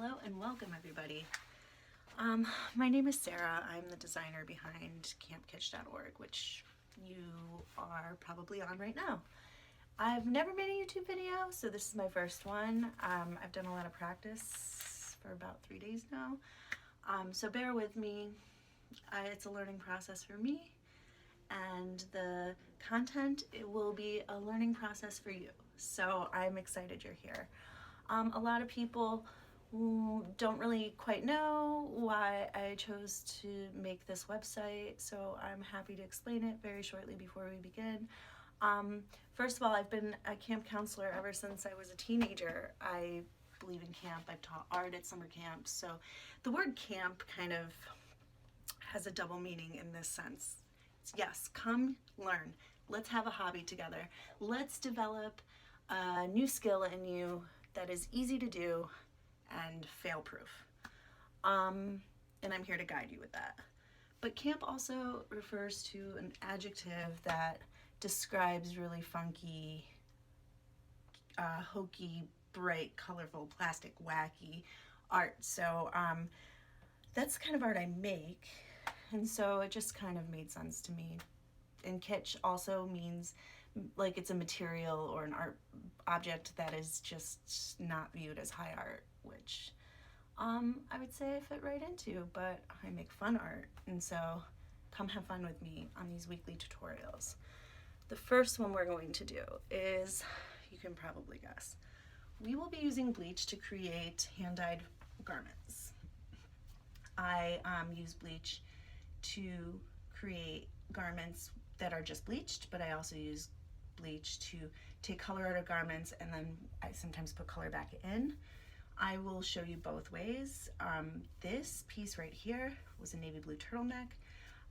Hello and welcome everybody. My name is Sarah. I'm the designer behind campkitsch.org, which you are probably on right now. I've never made a YouTube video, so this is my first one. I've done a lot of practice for about 3 days now, so bear with me. It's a learning process for me, and the content, it will be a learning process for you. So I'm excited you're here. A lot of people don't really quite know why I chose to make this website, so I'm happy to explain it very shortly before we begin. First of all, I've been a camp counselor ever since I was a teenager. I believe in camp. I've taught art at summer camps, so the word camp kind of has a double meaning in this sense. It's, yes, come learn. Let's have a hobby together. Let's develop a new skill in you that is easy to do and fail-proof. And I'm here to guide you with that. But camp also refers to an adjective that describes really funky, hokey, bright, colorful, plastic, wacky art. So that's the kind of art I make, and so it just kind of made sense to me. And kitsch also means like it's a material or an art object that is just not viewed as high art, which I would say I fit right into, but I make fun art, and so come have fun with me on these weekly tutorials. The first one we're going to do is, you can probably guess, we will be using bleach to create hand-dyed garments. I use bleach to create garments that are just bleached, but I also use bleach to take color out of garments, and then I sometimes put color back in. I will show you both ways. This piece right here was a navy blue turtleneck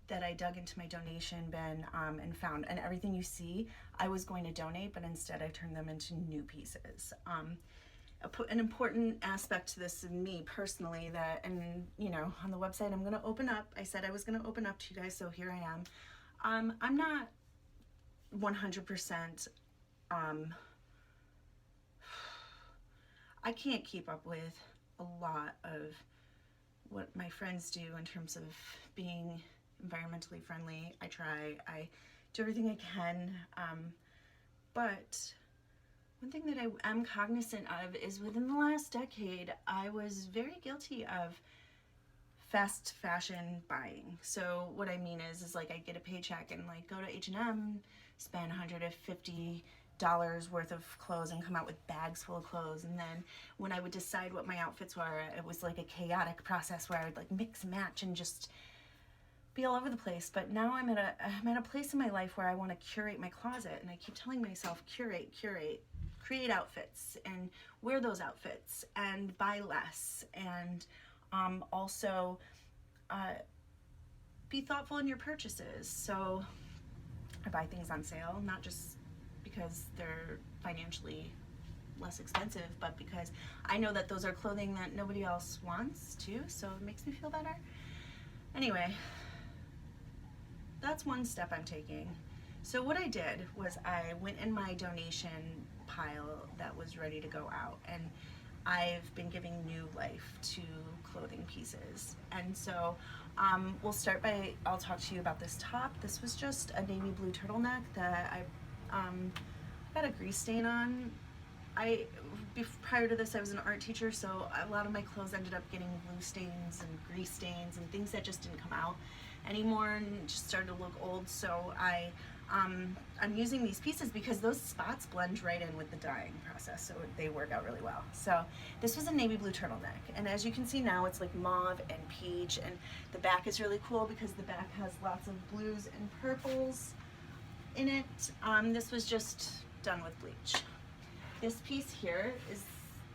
that I dug into my donation bin and found, and everything you see I was going to donate, but instead I turned them into new pieces. An important aspect to this in me personally, that, and you know, on the website I'm gonna open up, I said I was gonna open up to you guys, so here I am. I'm not 100%, I can't keep up with a lot of what my friends do in terms of being environmentally friendly. I try, I do everything I can, but one thing that I am cognizant of is within the last decade, I was very guilty of fast fashion buying. So what I mean is like I get a paycheck and like go to H&M, spend $150 worth of clothes and come out with bags full of clothes, and then when I would decide what my outfits were, it was like a chaotic process where I would like mix and match and just be all over the place. But now I'm at a place in my life where I want to curate my closet, and I keep telling myself curate, create outfits and wear those outfits and buy less, and also be thoughtful in your purchases. So I buy things on sale, not just because they're financially less expensive, but because I know that those are clothing that nobody else wants too, so it makes me feel better. Anyway, that's one step I'm taking. So what I did was I went in my donation pile that was ready to go out, and I've been giving new life to clothing pieces. And so we'll start by, I'll talk to you about this top. This was just a navy blue turtleneck that I got a grease stain on. Prior to this I was an art teacher, so a lot of my clothes ended up getting glue stains and grease stains and things that just didn't come out anymore and just started to look old. So I'm using these pieces because those spots blend right in with the dyeing process, so they work out really well. So this was a navy blue turtleneck, and as you can see now it's like mauve and peach, and the back is really cool because the back has lots of blues and purples in it. This was just done with bleach. This piece here is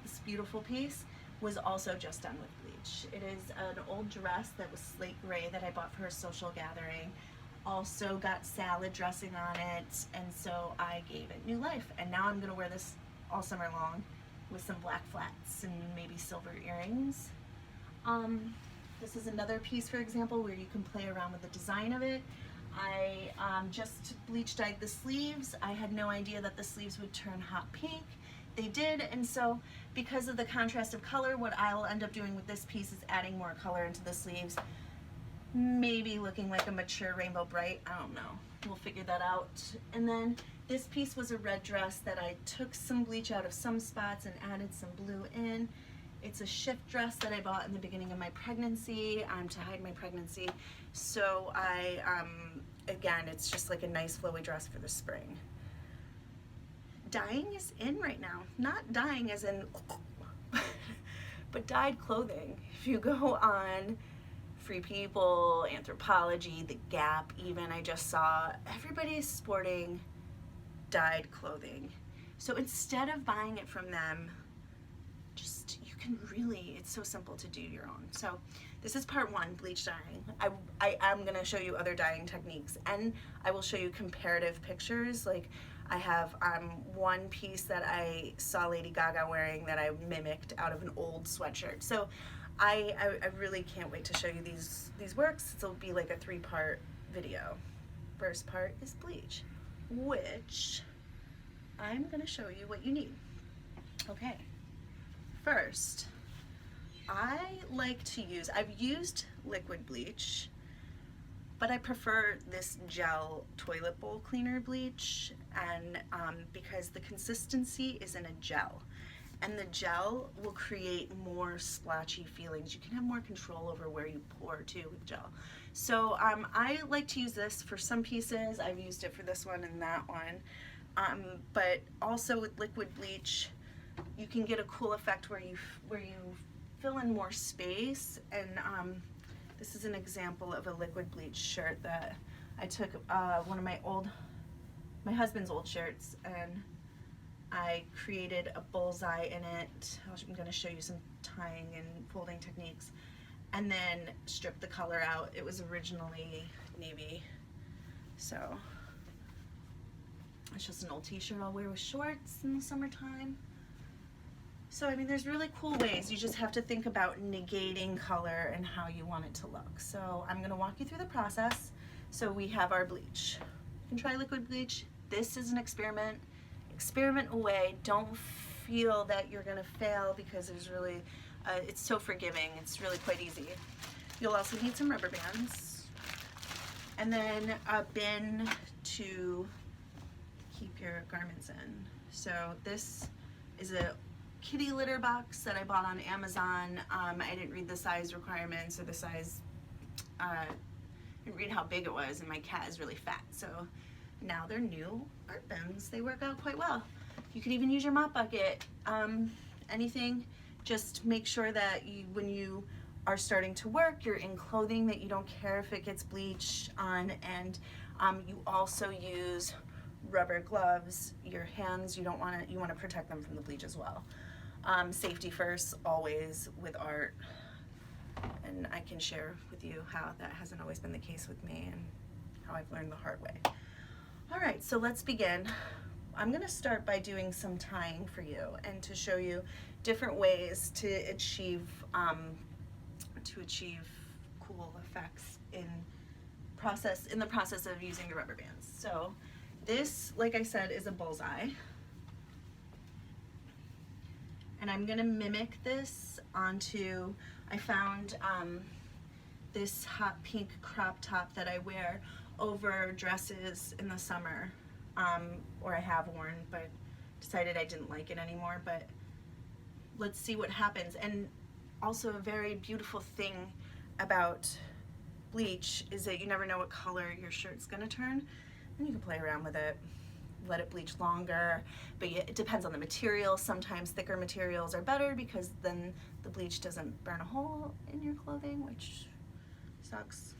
this beautiful piece, was also just done with bleach. It is an old dress that was slate gray that I bought for a social gathering. Also got salad dressing on it, and so I gave it new life, and now I'm gonna wear this all summer long with some black flats and maybe silver earrings. This is another piece, for example, where you can play around with the design of it. I just bleach dyed the sleeves. I had no idea that the sleeves would turn hot pink. They did, and so because of the contrast of color, what I'll end up doing with this piece is adding more color into the sleeves, maybe looking like a mature Rainbow Bright. I don't know, we'll figure that out. And then this piece was a red dress that I took some bleach out of some spots and added some blue in. It's a shift dress that I bought in the beginning of my pregnancy to hide my pregnancy. So again, it's just like a nice flowy dress for the spring. Dyeing is in right now. Not dyeing as in, but dyed clothing. If you go on Free People, Anthropology, The Gap even, I just saw everybody's sporting dyed clothing. So instead of buying it from them, you can really, it's so simple to do your own. So this is part one, bleach dyeing. I am gonna show you other dyeing techniques, and I will show you comparative pictures. Like I have one piece that I saw Lady Gaga wearing that I mimicked out of an old sweatshirt. So I really can't wait to show you these works. It'll be like a 3-part video. First part is bleach, which I'm gonna show you what you need. Okay. First, I like to use, I've used liquid bleach, but I prefer this gel toilet bowl cleaner bleach, and because the consistency is in a gel, and the gel will create more splotchy feelings. You can have more control over where you pour too with gel. So I like to use this for some pieces. I've used it for this one and that one, but also with liquid bleach, you can get a cool effect where you fill in more space. And this is an example of a liquid bleach shirt that I took one of my husband's old shirts, and I created a bullseye in it. I'm going to show you some tying and folding techniques, and then stripped the color out. It was originally navy, so it's just an old t-shirt I'll wear with shorts in the summertime. So I mean, there's really cool ways. You just have to think about negating color and how you want it to look. So I'm gonna walk you through the process. So we have our bleach. You can try liquid bleach. This is an experiment. Experiment away. Don't feel that you're gonna fail, because there's really, it's so forgiving. It's really quite easy. You'll also need some rubber bands, and then a bin to keep your garments in. So this is a kitty litter box that I bought on Amazon. I didn't read the size requirements or the size, I didn't read how big it was, and my cat is really fat. So now they're new art bins. They work out quite well. You can even use your mop bucket, anything. Just make sure that when you are starting to work, you're in clothing that you don't care if it gets bleach on, and you also use rubber gloves. Your hands, you want to protect them from the bleach as well. Safety first, always with art, and I can share with you how that hasn't always been the case with me and how I've learned the hard way. All right, so let's begin. I'm going to start by doing some tying for you and to show you different ways to achieve cool effects in the process of using your rubber bands. So this, like I said, is a bullseye. And I'm gonna mimic this onto, I found this hot pink crop top that I wear over dresses in the summer, or I have worn, but decided I didn't like it anymore. But let's see what happens. And also a very beautiful thing about bleach is that you never know what color your shirt's gonna turn, and you can play around with it. Let it bleach longer, but it depends on the material. Sometimes thicker materials are better because then the bleach doesn't burn a hole in your clothing, which sucks.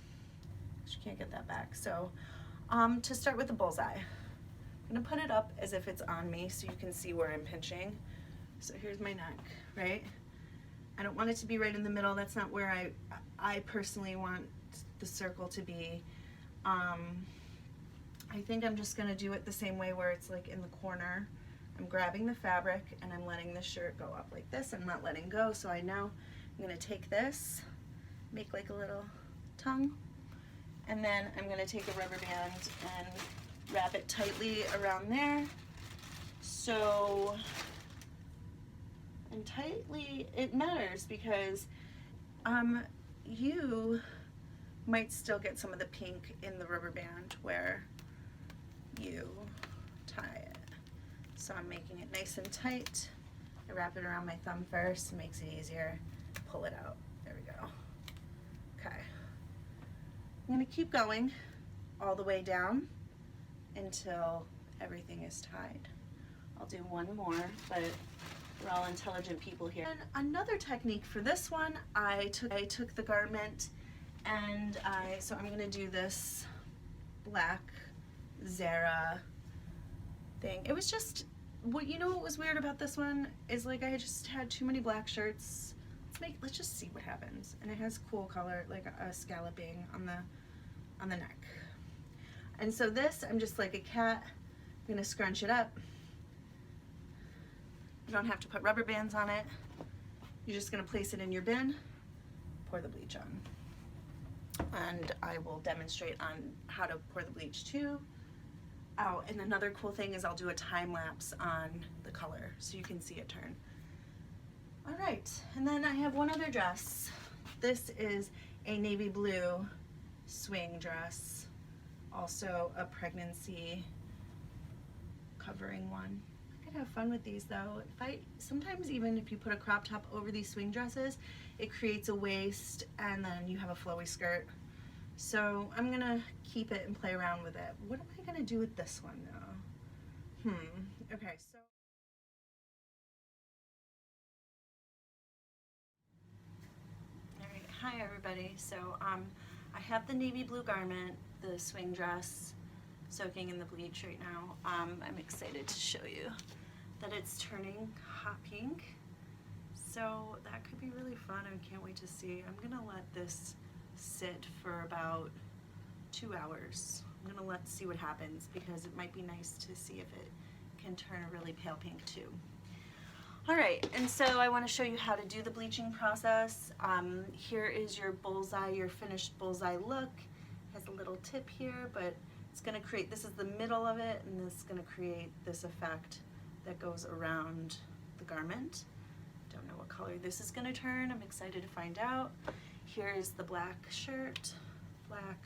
You can't get that back. So to start with the bullseye, I'm gonna put it up as if it's on me so you can see where I'm pinching. So here's my neck, right? I don't want it to be right in the middle. That's not where I personally want the circle to be. I think I'm just gonna do it the same way where it's like in the corner. I'm grabbing the fabric and I'm letting the shirt go up like this. I'm not letting go, so I know I'm gonna take this, make like a little tongue, and then I'm gonna take a rubber band and wrap it tightly around there. So and tightly. It matters because you might still get some of the pink in the rubber band where you tie it. So I'm making it nice and tight. I wrap it around my thumb first, it makes it easier. Pull it out. There we go. Okay. I'm going to keep going all the way down until everything is tied. I'll do one more, but we're all intelligent people here. And another technique for this one, I took the garment and so I'm going to do this black Sarah thing. It was just, what was weird about this one is like I just had too many black shirts. Let's just see what happens. And it has cool color, like a scalloping on the neck. And so this, I'm just like a cat. I'm gonna scrunch it up. You don't have to put rubber bands on it. You're just gonna place it in your bin, pour the bleach on. And I will demonstrate on how to pour the bleach too. Oh, and another cool thing is I'll do a time lapse on the color so you can see it turn. All right, and then I have one other dress. This is a navy blue swing dress, also a pregnancy covering one. I could have fun with these though. Sometimes even if you put a crop top over these swing dresses, it creates a waist and then you have a flowy skirt. So I'm gonna keep it and play around with it. What am I gonna do with this one though? Okay, so. Alright, hi everybody. So I have the navy blue garment, the swing dress, soaking in the bleach right now. I'm excited to show you that it's turning hot pink. So that could be really fun. I can't wait to see. I'm gonna let this sit for about 2 hours. I'm gonna see what happens because it might be nice to see if it can turn a really pale pink too. All right, and so I want to show you how to do the bleaching process. Here is your bullseye, your finished bullseye look. It has a little tip here, but it's gonna create, this is the middle of it, and this is gonna create this effect that goes around the garment. Don't know what color this is gonna turn. I'm excited to find out. Here is the black shirt, black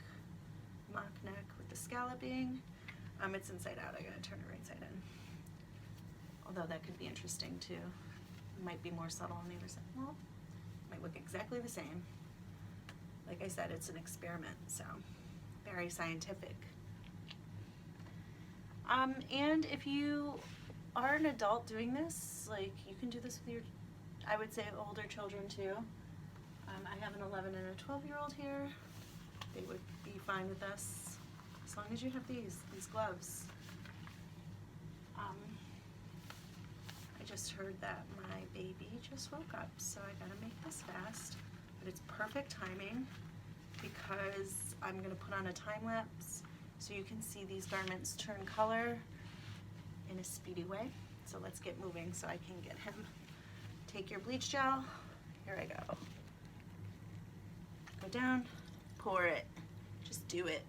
mock neck with the scalloping. It's inside out. I gotta turn it right side in. Although that could be interesting too. It might be more subtle on the other side. Well, it might look exactly the same. Like I said, it's an experiment, so very scientific. And if you are an adult doing this, like you can do this with your, I would say, older children too. I have an 11 and a 12-year-old here. They would be fine with this as long as you have these gloves. I just heard that my baby just woke up, so I gotta make this fast, but it's perfect timing because I'm gonna put on a time lapse so you can see these garments turn color in a speedy way. So let's get moving so I can get him. Take your bleach gel. Here I go. Go down, pour it. Just do it.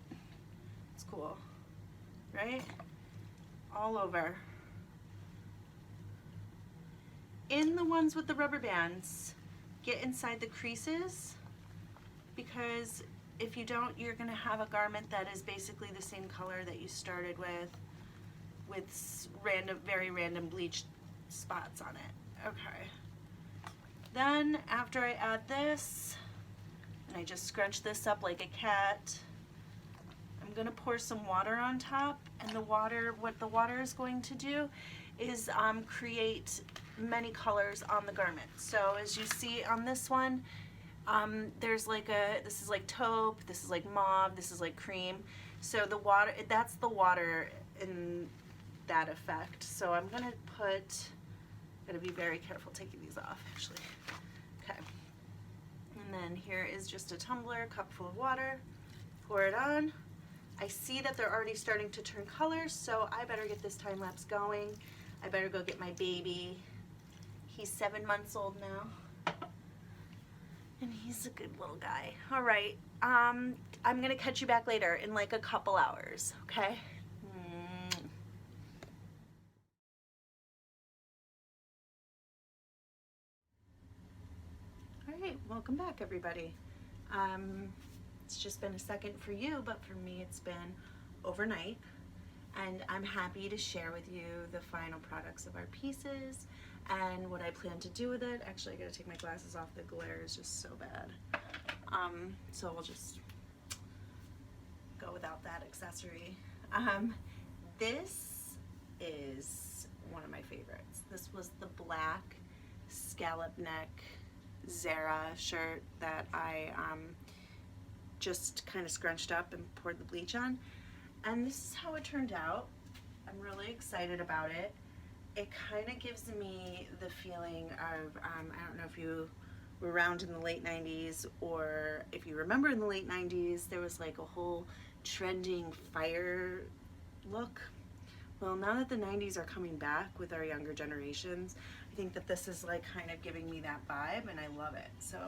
It's cool, right? All over. In the ones with the rubber bands, get inside the creases, because if you don't, you're gonna have a garment that is basically the same color that you started with very random bleach spots on it. Okay. Then after I add this, and I just scrunch this up like a cat, I'm gonna pour some water on top, and what the water is going to do is create many colors on the garment. So as you see on this one, there's like this is like taupe, this is like mauve, this is like cream. So the water, that's the water in that effect. So I'm gonna be very careful taking these off actually. Okay. And then here is just a tumbler, cup full of water, pour it on. I see that they're already starting to turn colors, so I better get this time lapse going. I better go get my baby. He's 7 months old now, and he's a good little guy. All right, I'm gonna catch you back later in like a couple hours, okay? Alright, welcome back everybody. It's just been a second for you, but for me it's been overnight, and I'm happy to share with you the final products of our pieces and what I plan to do with it. Actually, I gotta take my glasses off, the glare is just so bad. So we'll just go without that accessory. This is one of my favorites. This was the black scallop neck Sarah shirt that I just kind of scrunched up and poured the bleach on, and this is how it turned out. I'm really excited about it. It kind of gives me the feeling of I don't know if you were around in the late 90s, or if you remember in the late 90s there was like a whole trending fire look. Well, now that the 90s are coming back with our younger generations, I think that this is like kind of giving me that vibe, and I love it. So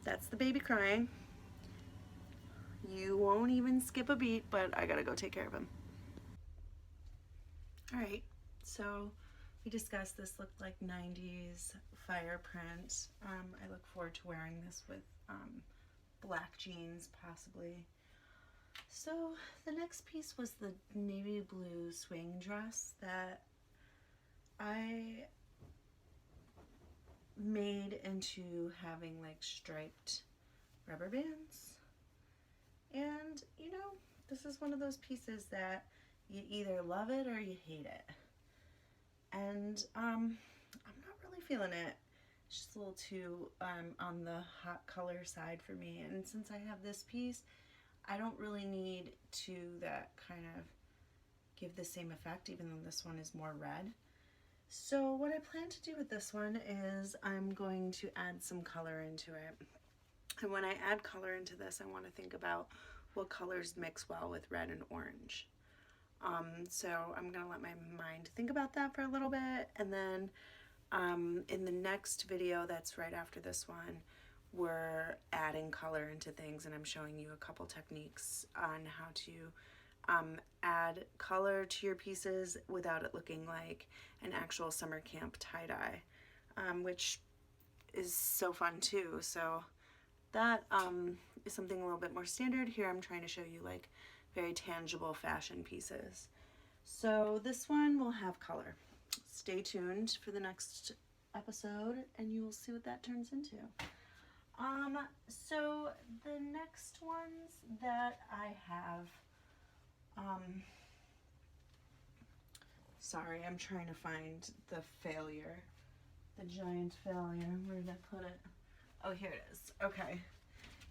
that's the baby crying. You won't even skip a beat, but I gotta go take care of him. Alright, so we discussed this looked like 90s fire print. I look forward to wearing this with black jeans possibly. So the next piece was the navy blue swing dress that I made into having like striped rubber bands. And you know, this is one of those pieces that you either love it or you hate it. And I'm not really feeling it. It's just a little too on the hot color side for me. And since I have this piece, I don't really need to that kind of give the same effect, even though this one is more red. So what I plan to do with this one is I'm going to add some color into it. And when I add color into this, I want to think about what colors mix well with red and orange. So I'm going to let my mind think about that for a little bit, and then in the next video that's right after this one, we're adding color into things, and I'm showing you a couple techniques on how to add color to your pieces without it looking like an actual summer camp tie-dye, which is so fun too. So that is something a little bit more standard. Here I'm trying to show you like very tangible fashion pieces. So this one will have color. Stay tuned for the next episode and you will see what that turns into. So the next ones that I have, sorry, I'm trying to find the failure, the giant failure. Where did I put it? Oh, here it is. Okay.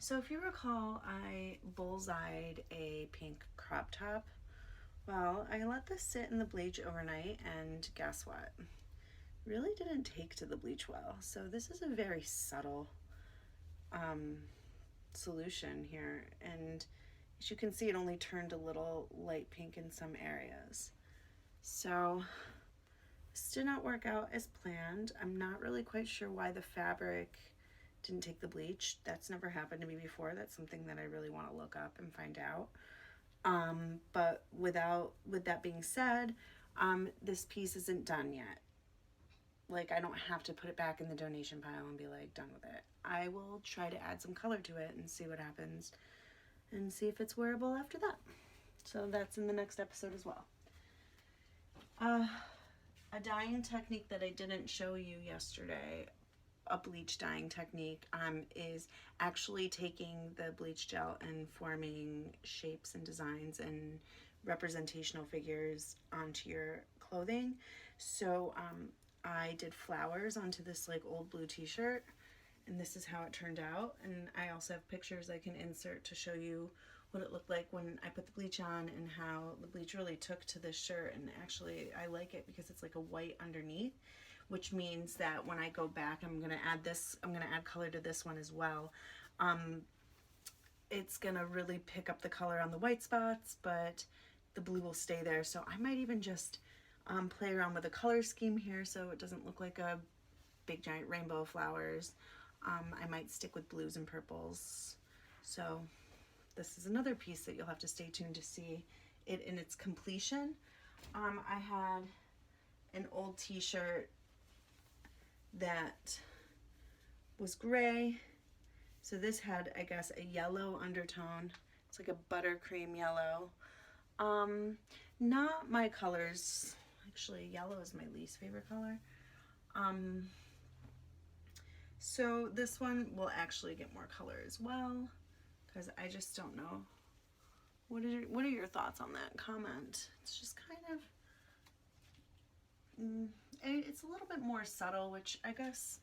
So if you recall, I bullseyed a pink crop top. Well, I let this sit in the bleach overnight, and guess what? Really didn't take to the bleach well. So this is a very subtle solution here, and as you can see, it only turned a little light pink in some areas. So this did not work out as planned. I'm not really quite sure why the fabric didn't take the bleach. That's never happened to me before. That's something that I really want to look up and find out. But with that being said, this piece isn't done yet. Like, I don't have to put it back in the donation pile and be like done with it. I will try to add some color to it and see what happens and see if it's wearable after that. So that's in the next episode as well. A dyeing technique that I didn't show you yesterday, a bleach dyeing technique, is actually taking the bleach gel and forming shapes and designs and representational figures onto your clothing. So I did flowers onto this like old blue t-shirt, and this is how it turned out. And I also have pictures I can insert to show you what it looked like when I put the bleach on and how the bleach really took to this shirt. And actually I like it because it's like a white underneath, which means that when I go back, I'm gonna add color to this one as well. It's gonna really pick up the color on the white spots, but the blue will stay there. So I might even just play around with the color scheme here so it doesn't look like a big giant rainbow of flowers. I might stick with blues and purples. So this is another piece that you'll have to stay tuned to see it in its completion. I had an old t-shirt that was gray. So this had, I guess, a yellow undertone. It's like a buttercream yellow. Not my colors. Actually, yellow is my least favorite color. So this one will actually get more color as well, because I just don't know. What are your thoughts on that? Comment. It's just kind of, it's a little bit more subtle, which I guess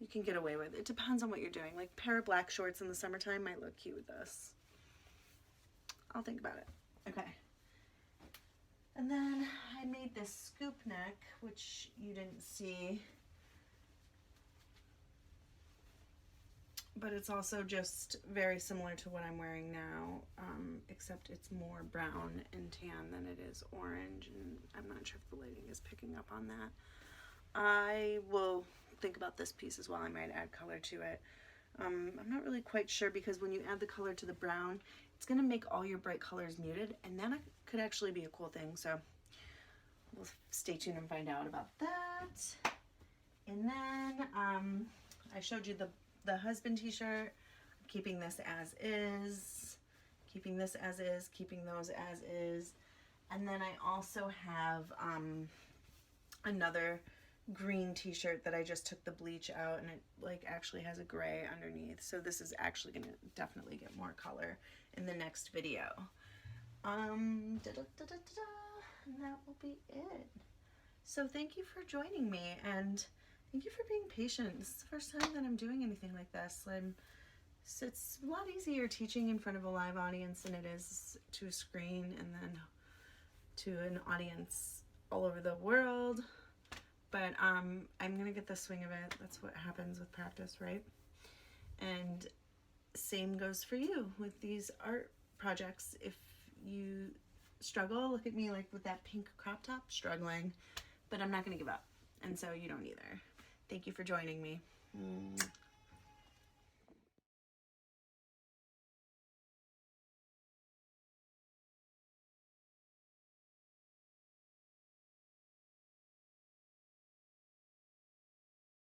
you can get away with. It depends on what you're doing. Like a pair of black shorts in the summertime might look cute with this. I'll think about it. Okay. And then I made this scoop neck, which you didn't see. But it's also just very similar to what I'm wearing now, except it's more brown and tan than it is orange, and I'm not sure if the lighting is picking up on that. I will think about this piece as well. I might add color to it. I'm not really quite sure, because when you add the color to the brown, it's going to make all your bright colors muted, and that could actually be a cool thing. So we'll stay tuned and find out about that. And then I showed you the husband t-shirt. I'm keeping this as is, keeping this as is, keeping those as is. And then I also have another green t-shirt that I just took the bleach out, and it like actually has a gray underneath. So this is actually gonna definitely get more color in the next video. And that will be it. So thank you for joining me, and thank you for being patient. This is the first time that I'm doing anything like this. It's a lot easier teaching in front of a live audience than it is to a screen and then to an audience all over the world. But I'm gonna get the swing of it. That's what happens with practice, right? And same goes for you with these art projects. If you struggle, look at me like with that pink crop top, struggling, but I'm not gonna give up. And so you don't either. Thank you for joining me.